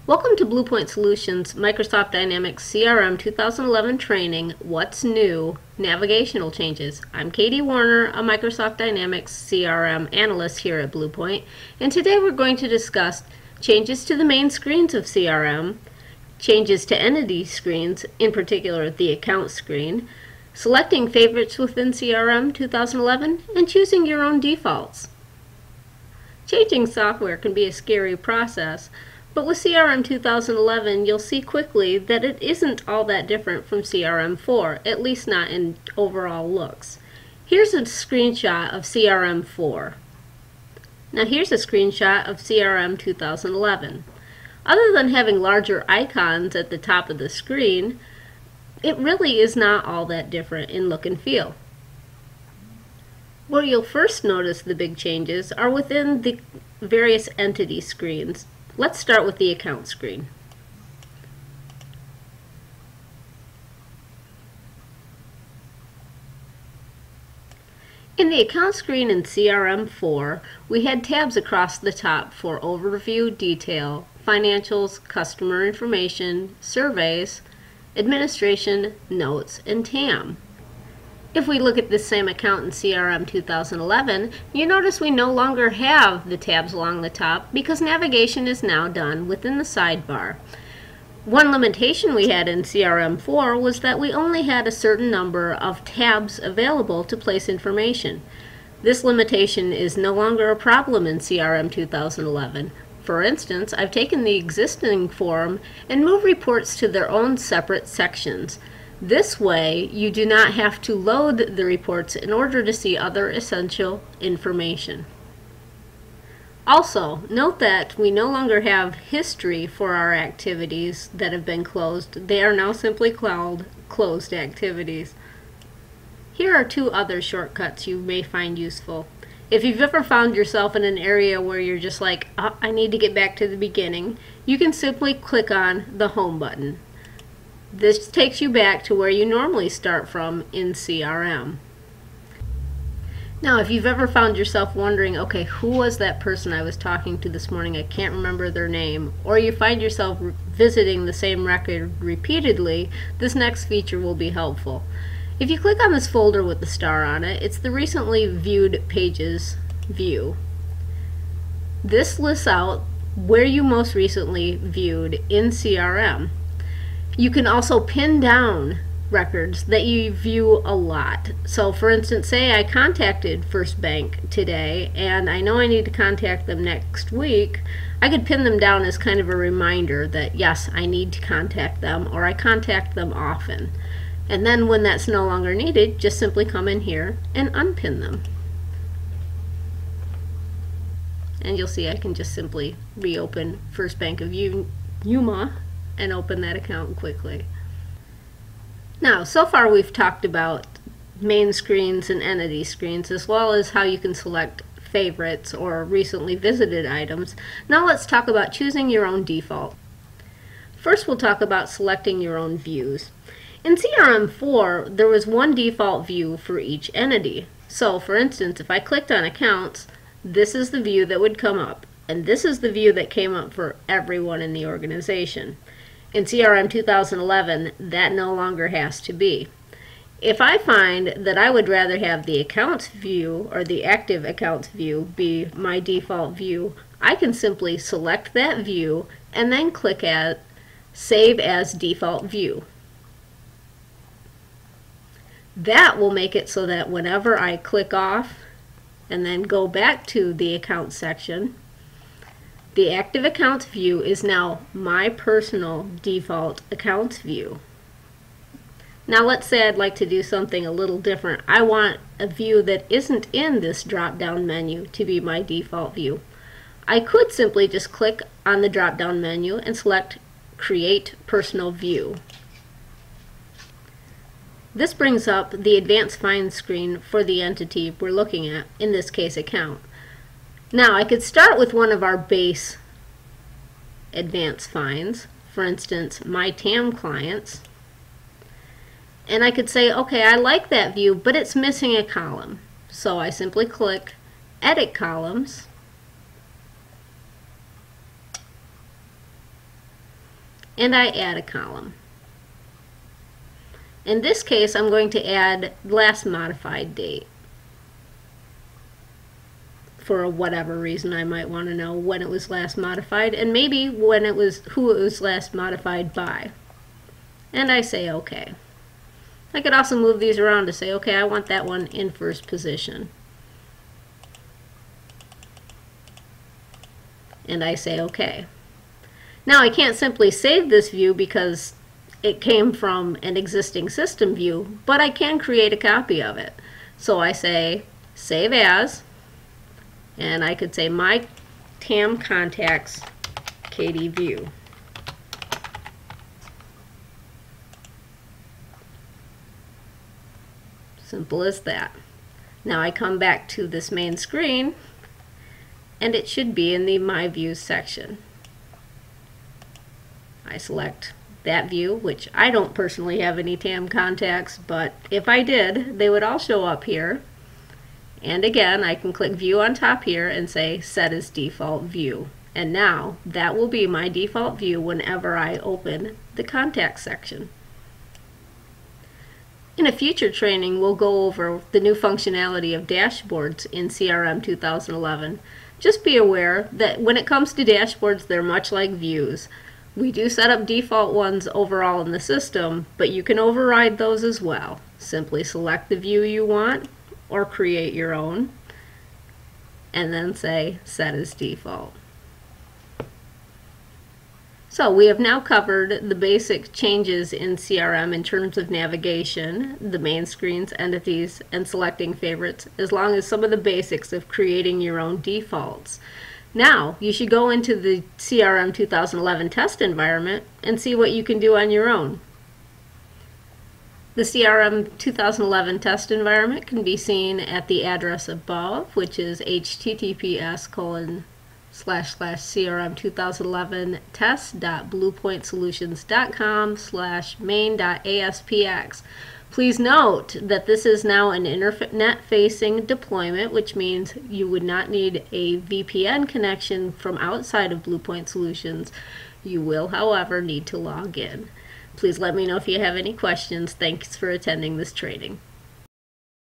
Welcome to Bluepoint Solutions Microsoft Dynamics CRM 2011 training, What's New? Navigational Changes. I'm Katie Warner, a Microsoft Dynamics CRM analyst here at Bluepoint, and today we're going to discuss changes to the main screens of CRM, changes to entity screens, in particular the account screen, selecting favorites within CRM 2011, and choosing your own defaults. Changing software can be a scary process, but with CRM 2011, you'll see quickly that it isn't all that different from CRM 4, at least not in overall looks. Here's a screenshot of CRM 4. Now here's a screenshot of CRM 2011. Other than having larger icons at the top of the screen, it really is not all that different in look and feel. Where you'll first notice the big changes are within the various entity screens. Let's start with the account screen. In the account screen in CRM 4, we had tabs across the top for Overview, Detail, Financials, Customer Information, Surveys, Administration, Notes, and TAM. If we look at this same account in CRM 2011, you notice we no longer have the tabs along the top because navigation is now done within the sidebar. One limitation we had in CRM 4 was that we only had a certain number of tabs available to place information. This limitation is no longer a problem in CRM 2011. For instance, I've taken the existing form and moved reports to their own separate sections. This way, you do not have to load the reports in order to see other essential information. Also, note that we no longer have history for our activities that have been closed. They are now simply called closed activities. Here are two other shortcuts you may find useful. If you've ever found yourself in an area where you're just like, oh, I need to get back to the beginning, you can simply click on the Home button. This takes you back to where you normally start from in CRM. Now, if you've ever found yourself wondering, okay, who was that person I was talking to this morning? I can't remember their name. Or you find yourself visiting the same record repeatedly, this next feature will be helpful. If you click on this folder with the star on it, it's the recently viewed pages view. This lists out where you most recently viewed in CRM. You can also pin down records that you view a lot. So for instance, say I contacted First Bank today and I know I need to contact them next week, I could pin them down as kind of a reminder that yes, I need to contact them, or I contact them often. And then when that's no longer needed, just simply come in here and unpin them. And you'll see I can just simply reopen First Bank of Yuma and open that account quickly. Now, so far we've talked about main screens and entity screens, as well as how you can select favorites or recently visited items. Now let's talk about choosing your own default. First, we'll talk about selecting your own views. In CRM 4, there was one default view for each entity. So, for instance, if I clicked on Accounts, this is the view that would come up, and this is the view that came up for everyone in the organization. In CRM 2011, that no longer has to be. If I find that I would rather have the accounts view or the active accounts view be my default view, I can simply select that view and then click at Save as Default View. That will make it so that whenever I click off and then go back to the accounts section, the active accounts view is now my personal default accounts view. Now let's say I'd like to do something a little different. I want a view that isn't in this drop-down menu to be my default view. I could simply just click on the drop-down menu and select Create Personal View. This brings up the Advanced Find screen for the entity we're looking at, in this case account. Now I could start with one of our base advanced finds, for instance my TAM clients, and I could say, okay, I like that view, but it's missing a column. So I simply click Edit Columns, and I add a column. In this case, I'm going to add last modified date. For whatever reason, I might want to know when it was last modified, and maybe who it was last modified by. And I say OK. I could also move these around to say, okay, I want that one in first position. And I say OK. Now I can't simply save this view because it came from an existing system view, but I can create a copy of it. So I say save as, and I could say my TAM contacts Katie view. Simple as that. Now I come back to this main screen, and it should be in the My Views section. I select that view, which I don't personally have any TAM contacts, but if I did, they would all show up here. And again, I can click View on top here and say Set as Default View. And now that will be my default view whenever I open the Contacts section. In a future training, we'll go over the new functionality of dashboards in CRM 2011. Just be aware that when it comes to dashboards, they're much like views. We do set up default ones overall in the system, but you can override those as well. Simply select the view you want or create your own, and then say Set as Default. So we have now covered the basic changes in CRM in terms of navigation, the main screens, entities, and selecting favorites, as long as some of the basics of creating your own defaults. Now you should go into the CRM 2011 test environment and see what you can do on your own. The CRM 2011 test environment can be seen at the address above, which is https://crm2011test.bluepointsolutions.com/main.aspx. Please note that this is now an internet-facing deployment, which means you would not need a VPN connection from outside of Bluepoint Solutions. You will, however, need to log in. Please let me know if you have any questions. Thanks for attending this training.